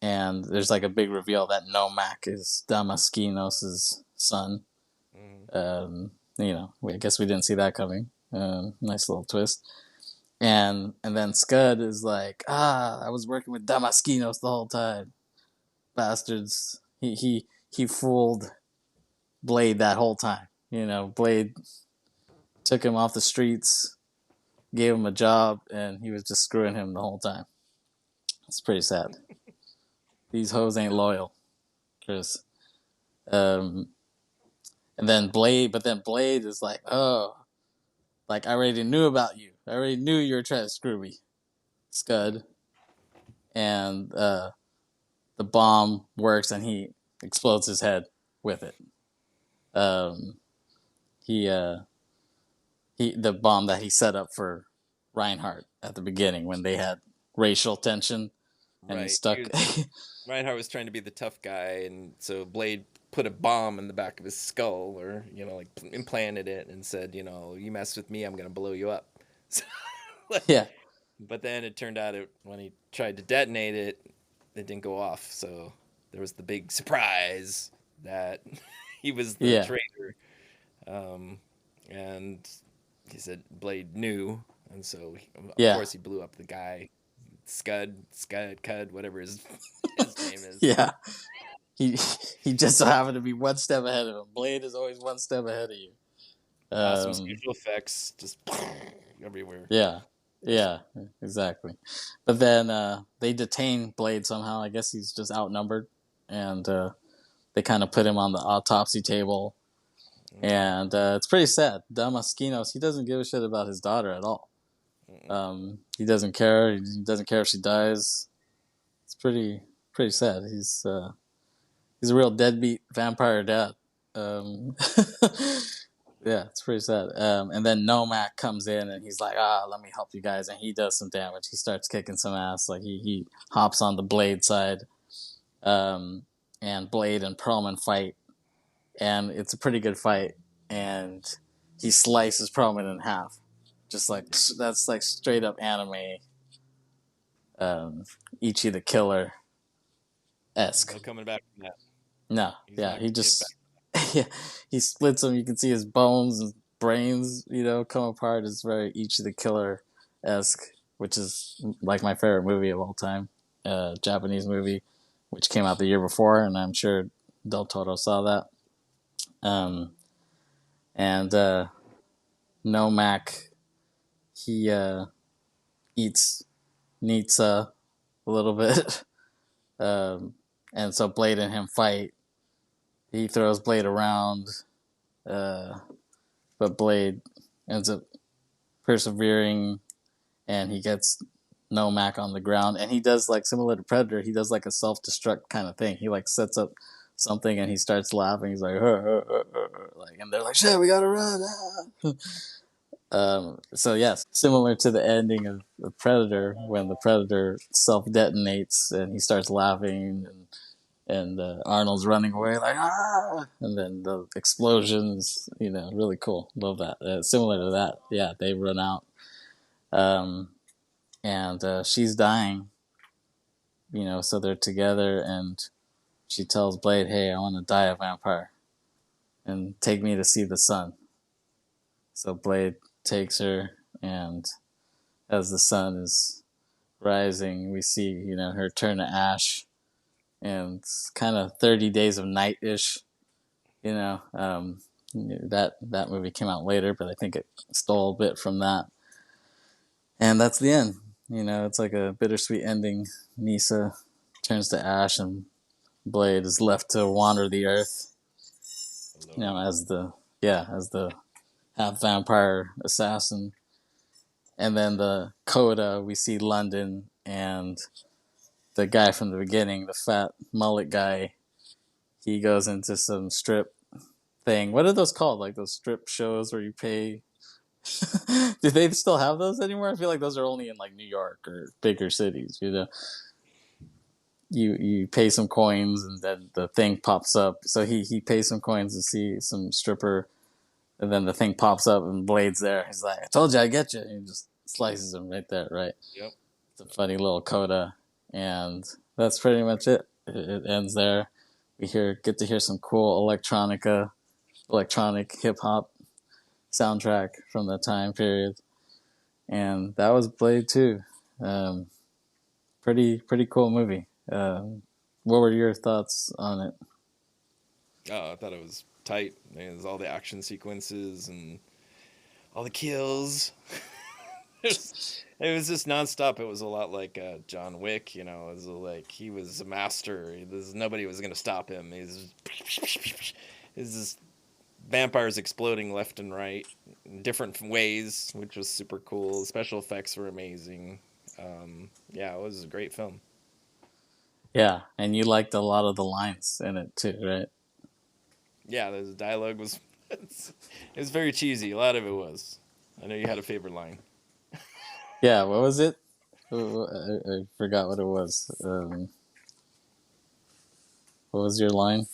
Speaker 1: and there's like a big reveal that Nomak is Damaskinos' son.
Speaker 2: Mm.
Speaker 1: I guess we didn't see that coming. Nice little twist. And then Scud is like, I was working with Damaskinos the whole time. Bastards. He fooled Blade that whole time. Blade took him off the streets, gave him a job, and he was just screwing him the whole time. It's pretty sad. These hoes ain't loyal, Kris. Um, and then Blade is like, oh, like I already knew about you. I already knew you were trying to screw me, Scud. And the bomb works, and he explodes his head with it. Um, he the bomb that he set up for Reinhardt at the beginning when they had racial tension, and he
Speaker 2: Right.
Speaker 1: stuck.
Speaker 2: Reinhardt was trying to be the tough guy, and so Blade put a bomb in the back of his skull, or like implanted it, and said, you mess with me, I'm gonna blow you up.
Speaker 1: Yeah,
Speaker 2: But then it turned out when he tried to detonate it, it didn't go off. So there was the big surprise that he was the
Speaker 1: yeah,
Speaker 2: traitor. Um, and he said Blade knew, and so of
Speaker 1: yeah,
Speaker 2: course he blew up the guy, Cud, whatever his name is.
Speaker 1: yeah. He he just so happened to be one step ahead of him. Blade is always one step ahead of you.
Speaker 2: Awesome
Speaker 1: Um,
Speaker 2: special effects, just everywhere.
Speaker 1: yeah, yeah, exactly. But then they detain Blade somehow. I guess he's just outnumbered, and they kind of put him on the autopsy table.
Speaker 2: Mm-hmm.
Speaker 1: And it's pretty sad. Damaskinos, he doesn't give a shit about his daughter at all. He doesn't care. He doesn't care if she dies. It's pretty sad. He's a real deadbeat vampire dad. Um, yeah, it's pretty sad. And then Nomak comes in and he's like, let me help you guys. And he does some damage. He starts kicking some ass. Like he hops on the Blade side. And Blade and Perlman fight. And it's a pretty good fight. And he slices Perlman in half. Just like, that's like straight up anime. Ichi the Killer esque.
Speaker 2: No coming back from that.
Speaker 1: No,
Speaker 2: He's
Speaker 1: yeah,
Speaker 2: not
Speaker 1: he
Speaker 2: gonna get back.
Speaker 1: just yeah, he splits him. You can see his bones and brains, come apart. It's very Ichi the Killer esque, which is like my favorite movie of all time, Japanese movie, which came out the year before, and I'm sure Del Toro saw that. And Nomak, he eats Nitsa a little bit, and so Blade and him fight. He throws Blade around, but Blade ends up persevering, and he gets Nomak on the ground. And he does like similar to Predator. He does like a self-destruct kind of thing. He like sets up something and he starts laughing. He's like, like, and they're like, shit, we gotta run. So yes, similar to the ending of the Predator when the Predator self detonates and he starts laughing and Arnold's running away like and then the explosions, really cool. Love that. Similar to that, yeah, they run out, and she's dying, so they're together, and she tells Blade, "Hey, I want to die a vampire, and take me to see the sun." So Blade takes her, and as the sun is rising, we see her turn to ash, and it's kind of 30 Days of Night ish. That movie came out later, but I think it stole a bit from that. And that's the end. It's like a bittersweet ending. Nisa turns to ash, and Blade is left to wander the earth.
Speaker 2: Alone.
Speaker 1: As the half vampire assassin. And then the coda, we see London and the guy from the beginning, the fat mullet guy, he goes into some strip thing. What are those called? Like those strip shows where you pay. Do they still have those anymore? I feel like those are only in like New York or bigger cities. You pay some coins and then the thing pops up. So he pays some coins to see some stripper, and then the thing pops up and Blade's there. He's like, "I told you I'd get you." And he just slices him right there, right?
Speaker 2: Yep.
Speaker 1: It's a funny little coda, and that's pretty much it. It ends there. We get to hear some cool electronic hip hop soundtrack from that time period, and that was Blade 2. Pretty cool movie. What were your thoughts on it?
Speaker 2: Oh, I thought it was tight. It was all the action sequences and all the kills. It was just nonstop. It was a lot like John Wick. It was like he was a master. Nobody was gonna stop him. He's just vampires exploding left and right in different ways, which was super cool. The special effects were amazing. Yeah, it was a great film.
Speaker 1: Yeah, and you liked a lot of the lines in it too, right?
Speaker 2: Yeah, the dialogue was it was very cheesy. A lot of it was. I know you had a favorite line.
Speaker 1: Yeah, what was it? I forgot what it was. What was your line?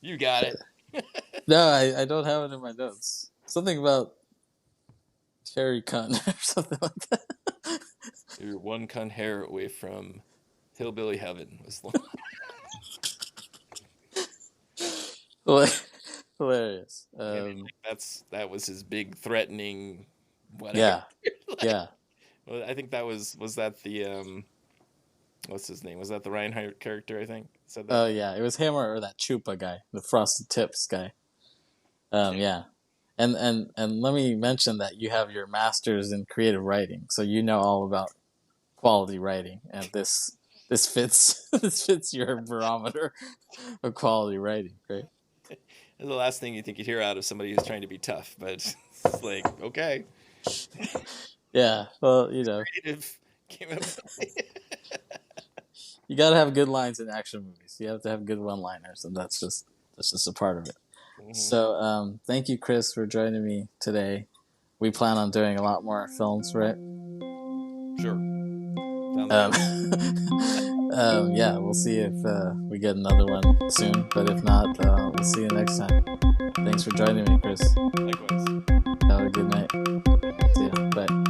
Speaker 2: You got it.
Speaker 1: No, I don't have it in my notes. Something about cherry cunt or something like that.
Speaker 2: You're one cunt hair away from hillbilly heaven.
Speaker 1: Hilarious.
Speaker 2: That was his big threatening whatever.
Speaker 1: Yeah,
Speaker 2: Like,
Speaker 1: yeah.
Speaker 2: well, I think that was that the what's his name? Was that the Reinhardt character? I think said that.
Speaker 1: Oh yeah, it was him or that Chupa guy, the Frosted Tips guy. Yeah. And let me mention that you have your master's in creative writing, so you know all about quality writing, and this fits this fits your barometer of quality writing, right?
Speaker 2: The last thing you think you'd hear out of somebody who's trying to be tough, but it's like, okay.
Speaker 1: Yeah, well,
Speaker 2: Creative came up.
Speaker 1: you got to have good lines in action movies. You have to have good one-liners, and that's just a part of it. Mm-hmm. So, thank you, Kris, for joining me today. We plan on doing a lot more films, right?
Speaker 2: Sure.
Speaker 1: Yeah, we'll see if we get another one soon. But if not, we'll see you next time. Thanks for joining me, Kris.
Speaker 2: Likewise.
Speaker 1: Have a good night. See ya. Bye.